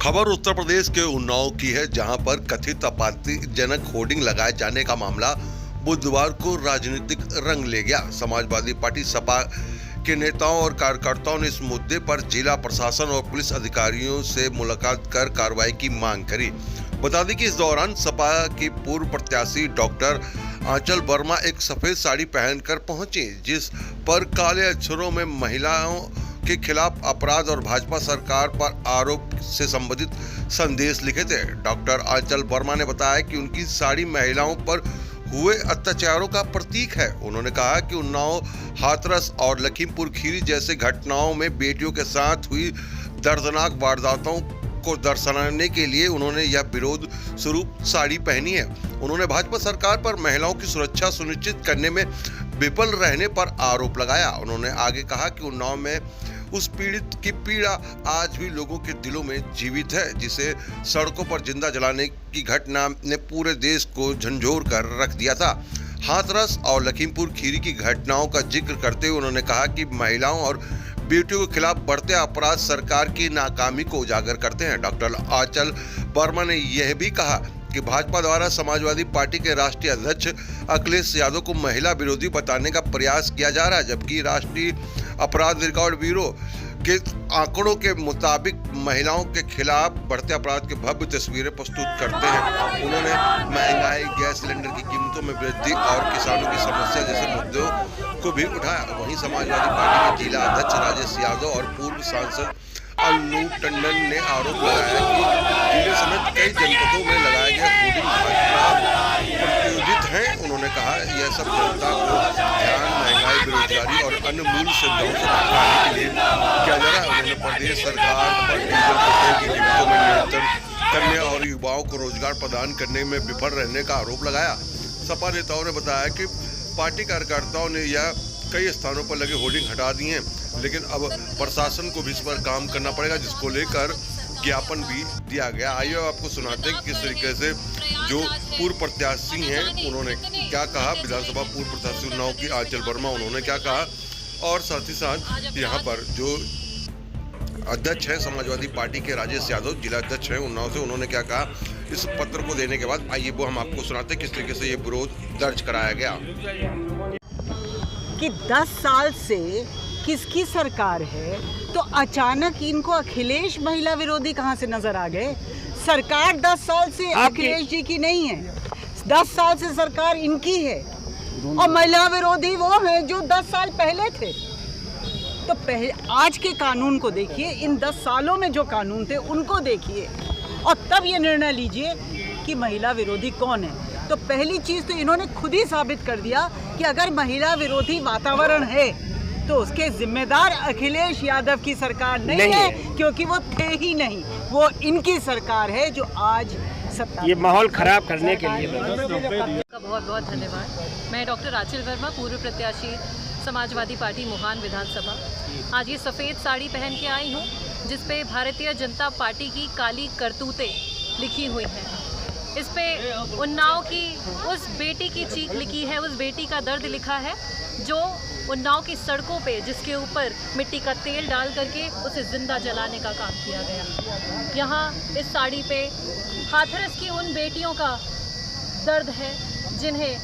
खबर उत्तर प्रदेश के उन्नाव की है, जहां पर कथित आपत्तिजनक होर्डिंग लगाए जाने का मामला बुधवार को राजनीतिक रंग ले गया। समाजवादी पार्टी सपा के नेताओं और कार्यकर्ताओं ने इस मुद्दे पर जिला प्रशासन और पुलिस अधिकारियों से मुलाकात कर कार्रवाई की मांग करी। बता दें कि इस दौरान सपा की पूर्व प्रत्याशी डॉक्टर आंचल वर्मा एक सफेद साड़ी पहनकर पहुंची, जिस पर काले अक्षरों में महिलाओं के खिलाफ अपराध और भाजपा सरकार पर आरोप से संबंधित संदेश लिखे थे। डॉक्टर आंचल वर्मा ने बताया कि उनकी साड़ी महिलाओं पर हुए अत्याचारों का प्रतीक है। उन्होंने कहा कि उन्नाव, हाथरस और लखीमपुर खीरी जैसे घटनाओं में बेटियों के साथ हुई दर्दनाक वारदातों को दर्शाने के लिए उन्होंने यह विरोध स्वरूप साड़ी पहनी है। उन्होंने भाजपा सरकार पर महिलाओं की सुरक्षा सुनिश्चित करने में विफल रहने पर आरोप लगाया। उन्होंने आगे कहा कि उन्नाव में उस पीड़ित की पीड़ा आज भी लोगों के दिलों में जीवित है, जिसे सड़कों पर जिंदा जलाने की घटना ने पूरे देश को झंझोर कर रख दिया था। हाथरस और लखीमपुर खीरी की घटनाओं का जिक्र करते हुए उन्होंने कहा कि महिलाओं और बेटियों के खिलाफ बढ़ते अपराध सरकार की नाकामी को उजागर करते हैं। डॉक्टर आंचल वर्मा ने यह भी कहा कि भाजपा द्वारा समाजवादी पार्टी के राष्ट्रीय अध्यक्ष अखिलेश यादव को महिला विरोधी बताने का प्रयास किया जा रहा है, जबकि राष्ट्रीय अपराध रिकॉर्ड ब्यूरो के आंकड़ों के मुताबिक महिलाओं के खिलाफ बढ़ते अपराध के भव्य तस्वीरें प्रस्तुत करते हैं। उन्होंने महंगाई, गैस सिलेंडर की कीमतों में वृद्धि और किसानों की समस्या जैसे मुद्दों को भी उठाया। वहीं समाजवादी पार्टी के जिला अध्यक्ष राजेश यादव और पूर्व सांसद अनूप टंडन ने आरोप लगाया कि जिले समेत कई जनपदों में लगाए गए होर्डिंग भाजपा प्रतियोजित हैं। उन्होंने कहा यह सब जनता को ध्यान, महंगाई, बेरोजगारी और अन्य मूल सुविधाओं से भटकाने के लिए किया जा रहा है। उन्होंने प्रदेश सरकार पर डीजल पेट्रोल की कीमतों में नियंत्रण करने और युवाओं को रोजगार प्रदान करने में विफल रहने का आरोप लगाया। सपा नेताओं ने बताया कि पार्टी कार्यकर्ताओं ने यह कई स्थानों पर लगे होर्डिंग हटा दिए हैं, लेकिन अब प्रशासन को भी इस पर काम करना पड़ेगा, जिसको लेकर ज्ञापन भी दिया गया। आइए आपको सुनाते हैं कि किस तरीके से जो पूर्व प्रत्याशी हैं उन्होंने क्या कहा। विधानसभा पूर्व प्रत्याशी उन्नाव की आंचल वर्मा, उन्होंने क्या कहा, और साथ ही साथ यहाँ पर जो अध्यक्ष हैं समाजवादी पार्टी के राजेश यादव, जिला अध्यक्ष हैं उन्नाव से, उन्होंने क्या कहा इस पत्र को देने के बाद। आइए वो हम आपको सुनाते हैं किस तरीके से ये विरोध दर्ज कराया गया। कि 10 साल से किसकी सरकार है, तो अचानक इनको अखिलेश महिला विरोधी कहां से नजर आ गए। सरकार 10 साल से अखिलेश जी की नहीं है, 10 साल से सरकार इनकी है, और महिला विरोधी वो हैं जो 10 साल पहले थे। तो आज के कानून को देखिए, इन 10 सालों में जो कानून थे उनको देखिए, और तब ये निर्णय लीजिए कि महिला विरोधी कौन है। तो पहली चीज़ तो इन्होंने खुद ही साबित कर दिया कि अगर महिला विरोधी वातावरण है तो उसके जिम्मेदार अखिलेश यादव की सरकार नहीं है, क्योंकि वो थे ही नहीं, वो इनकी सरकार है जो आज सत्ता। ये माहौल खराब करने के लिए बहुत बहुत धन्यवाद। मैं डॉक्टर आंचल वर्मा, पूर्व प्रत्याशी समाजवादी पार्टी मोहान विधानसभा। आज ये सफ़ेद साड़ी पहन के आई हूँ, जिस पे भारतीय जनता पार्टी की काली करतूतें लिखी हुई हैं। इस पे उन्नाव की उस बेटी की चीख लिखी है, उस बेटी का दर्द लिखा है जो उन्नाव की सड़कों पे, जिसके ऊपर मिट्टी का तेल डाल करके उसे ज़िंदा जलाने का काम किया गया। यहाँ इस साड़ी पे हाथरस की उन बेटियों का दर्द है जिन्हें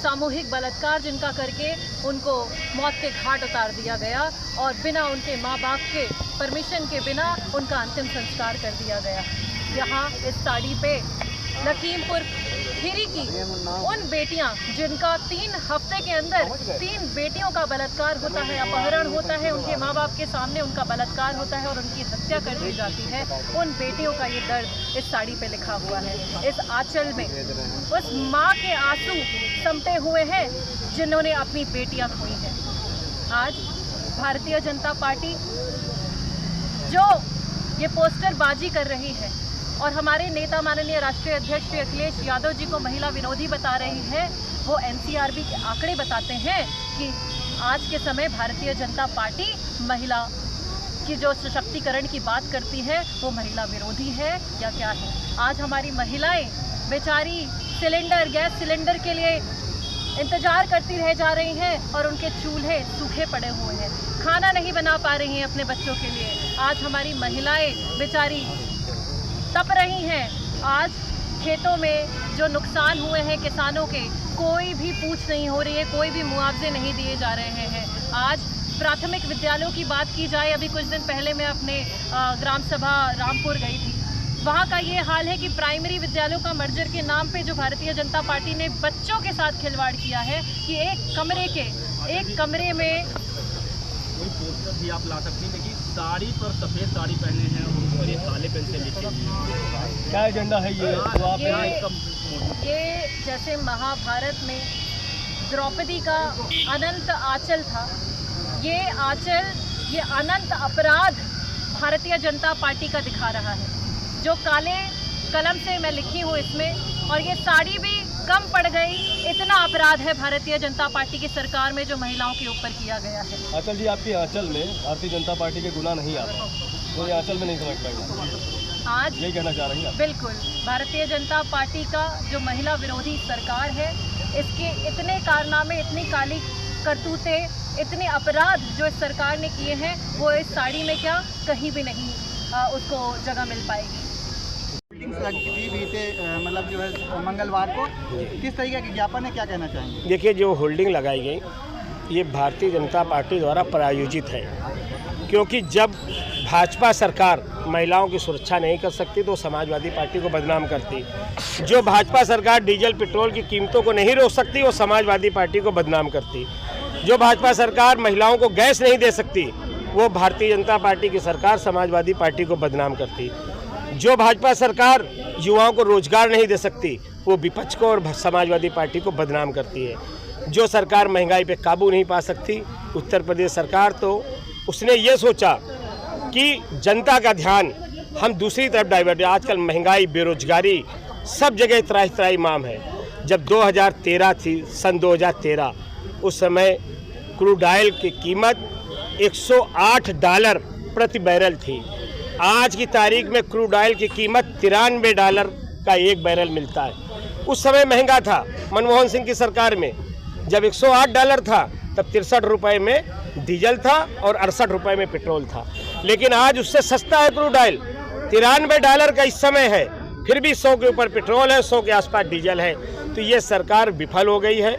सामूहिक बलात्कार जिनका करके उनको मौत के घाट उतार दिया गया, और बिना उनके माँ बाप के परमिशन के बिना उनका अंतिम संस्कार कर दिया गया। यहाँ इस साड़ी पे लखीमपुर खीरी की उन बेटियां जिनका 3 हफ्ते के अंदर 3 बेटियों का बलात्कार होता है, अपहरण होता है, उनके माँ बाप के सामने उनका बलात्कार होता है और उनकी हत्या कर दी जाती है, उन बेटियों का ये दर्द इस साड़ी पे लिखा हुआ है। इस आंचल में उस माँ के आंसू समटे हुए हैं जिन्होंने अपनी बेटियां खोई हैं। आज भारतीय जनता पार्टी जो ये पोस्टरबाजी कर रही है और हमारे नेता माननीय राष्ट्रीय अध्यक्ष श्री अखिलेश यादव जी को महिला विरोधी बता रही है, वो एनसीआरबी के आंकड़े बताते हैं कि आज के समय भारतीय जनता पार्टी महिला की जो सशक्तिकरण की बात करती है वो महिला विरोधी है या क्या है। आज हमारी महिलाएं बेचारी सिलेंडर, गैस सिलेंडर के लिए इंतज़ार करती रह जा रही हैं और उनके चूल्हे सूखे पड़े हुए हैं, खाना नहीं बना पा रही हैं अपने बच्चों के लिए। आज हमारी महिलाएं बेचारी तप रही हैं। आज खेतों में जो नुकसान हुए हैं किसानों के, कोई भी पूछ नहीं हो रही है, कोई भी मुआवजे नहीं दिए जा रहे हैं। आज प्राथमिक विद्यालयों की बात की जाए, अभी कुछ दिन पहले मैं अपने ग्राम सभा रामपुर गई थी, वहाँ का ये हाल है कि प्राइमरी विद्यालयों का मर्जर के नाम पे जो भारतीय जनता पार्टी ने बच्चों के साथ खिलवाड़ किया है कि एक कमरे में कोई पोस्टर भी आप ला सकती हैं, देखिए साड़ी पर सफ़ेद साड़ी पहने हैं और उस पर ये काले पेन से लिखे हुए हैं। क्या एजेंडा है ये? तो आप ये जैसे महाभारत में द्रौपदी का अनंत आंचल था, ये आंचल, ये अनंत अपराध भारतीय जनता पार्टी का दिखा रहा है, जो काले कलम से मैं लिखी हूँ इसमें। और ये साड़ी भी कम पड़ गई, इतना अपराध है भारतीय जनता पार्टी की सरकार में जो महिलाओं के ऊपर किया गया है। आंचल जी, आपकी आंचल में भारतीय जनता पार्टी के गुनाह नहीं आता, तो ये आंचल में नहीं समझ पाएगा, आज यही कहना चाह रही हैं? बिल्कुल, भारतीय जनता पार्टी का जो महिला विरोधी सरकार है, इसके इतने कारनामे, इतनी काली करतूतें, इतने अपराध जो इस सरकार ने किए हैं, वो इस साड़ी में क्या कहीं भी नहीं उसको जगह मिल पाएगी। मतलब जो है मंगलवार को किस तरीके के ज्ञापन है, क्या कहना चाहेंगे? देखिए, जो होल्डिंग लगाई गई ये भारतीय जनता पार्टी द्वारा प्रायोजित है, क्योंकि जब भाजपा सरकार महिलाओं की सुरक्षा नहीं कर सकती तो समाजवादी पार्टी को बदनाम करती। जो भाजपा सरकार डीजल पेट्रोल की कीमतों को नहीं रोक सकती वो समाजवादी पार्टी को बदनाम करती। जो भाजपा सरकार महिलाओं को गैस नहीं दे सकती वो भारतीय जनता पार्टी की सरकार समाजवादी पार्टी को बदनाम करती। जो भाजपा सरकार युवाओं को रोजगार नहीं दे सकती वो विपक्ष को और समाजवादी पार्टी को बदनाम करती है। जो सरकार महंगाई पे काबू नहीं पा सकती, उत्तर प्रदेश सरकार, तो उसने ये सोचा कि जनता का ध्यान हम दूसरी तरफ डाइवर्ट। आजकल महंगाई, बेरोजगारी सब जगह त्राही त्राही माम है। जब 2013 थी, सन 2013, उस समय क्रूड ऑयल की कीमत $108 प्रति बैरल थी। आज की तारीख में क्रूड ऑयल की कीमत $93 का एक बैरल मिलता है। उस समय महंगा था मनमोहन सिंह की सरकार में, जब $108 था तब 63 रुपये में डीजल था और 68 रुपये में पेट्रोल था। लेकिन आज उससे सस्ता है क्रूड ऑयल, $93 का इस समय है, फिर भी 100 के ऊपर पेट्रोल है, 100 के आसपास डीजल है। तो ये सरकार विफल हो गई है,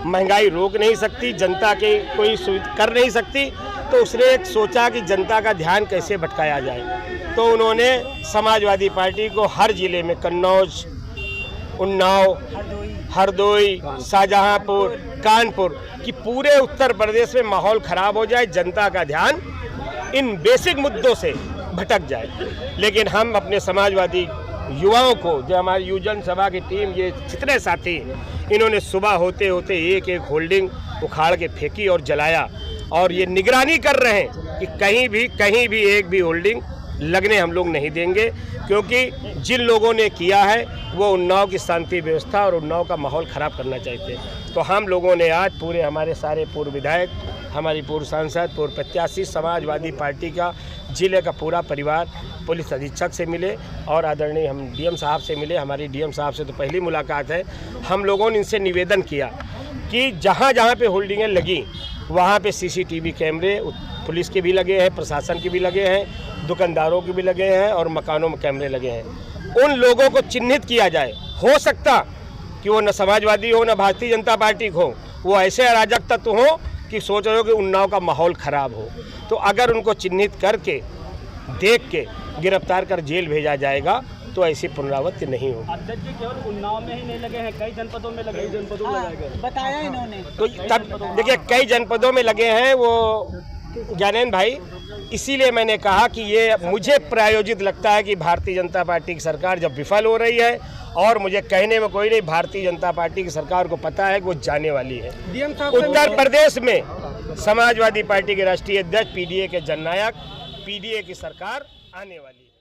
महंगाई रोक नहीं सकती, जनता के कोई कर नहीं सकती। तो उसने एक सोचा कि जनता का ध्यान कैसे भटकाया जाए, तो उन्होंने समाजवादी पार्टी को हर जिले में, कन्नौज, उन्नाव, हरदोई, शाहजहांपुर, कानपुर, कि पूरे उत्तर प्रदेश में माहौल खराब हो जाए, जनता का ध्यान इन बेसिक मुद्दों से भटक जाए। लेकिन हम अपने समाजवादी युवाओं को, जो हमारी युवजन सभा की टीम, ये जितने साथी, इन्होंने सुबह होते होते एक एक होल्डिंग उखाड़ के फेंकी और जलाया। और ये निगरानी कर रहे हैं कि कहीं भी एक भी होल्डिंग लगने हम लोग नहीं देंगे, क्योंकि जिन लोगों ने किया है वो उन्नाव की शांति व्यवस्था और उन्नाव का माहौल ख़राब करना चाहते हैं। तो हम लोगों ने आज पूरे, हमारे सारे पूर्व विधायक, हमारी पूर्व सांसद, पूर्व प्रत्याशी, समाजवादी पार्टी का जिले का पूरा परिवार पुलिस अधीक्षक से मिले और आदरणीय हम डीएम साहब से मिले। हमारी डीएम साहब से तो पहली मुलाकात है। हम लोगों ने इनसे निवेदन किया कि जहाँ जहाँ पे होल्डिंगें लगी वहाँ पे सीसीटीवी कैमरे पुलिस के भी लगे हैं, प्रशासन के भी लगे हैं, दुकानदारों के भी लगे हैं और मकानों में कैमरे लगे हैं। उन लोगों को चिन्हित किया जाए। हो सकता कि वो न समाजवादी हो न भारतीय जनता पार्टी हो, वो ऐसे अराजक तत्व हो कि सोच रहे हो कि उन्नाव का माहौल ख़राब हो। तो अगर उनको चिन्हित करके, देख के गिरफ्तार कर जेल भेजा जाएगा तो ऐसी पुनरावृत्ति नहीं होगी। अध्यक्ष जी, केवल उन्नाव में ही नहीं लगे हैं, कई जनपदों में लगे, जनपदों में लगाए गए, बताया इन्होंने। तो तब देखिए कई जनपदों में लगे हैं वो ज्ञानेंद्र भाई, इसीलिए मैंने कहा कि ये मुझे प्रायोजित लगता है कि भारतीय जनता पार्टी की सरकार जब विफल हो रही है, और मुझे कहने में कोई नहीं, भारतीय जनता पार्टी की सरकार को पता है कि वो जाने वाली है। उत्तर प्रदेश में समाजवादी पार्टी के राष्ट्रीय अध्यक्ष, पीडीए के जननायक, पीडीए की सरकार आने वाली है।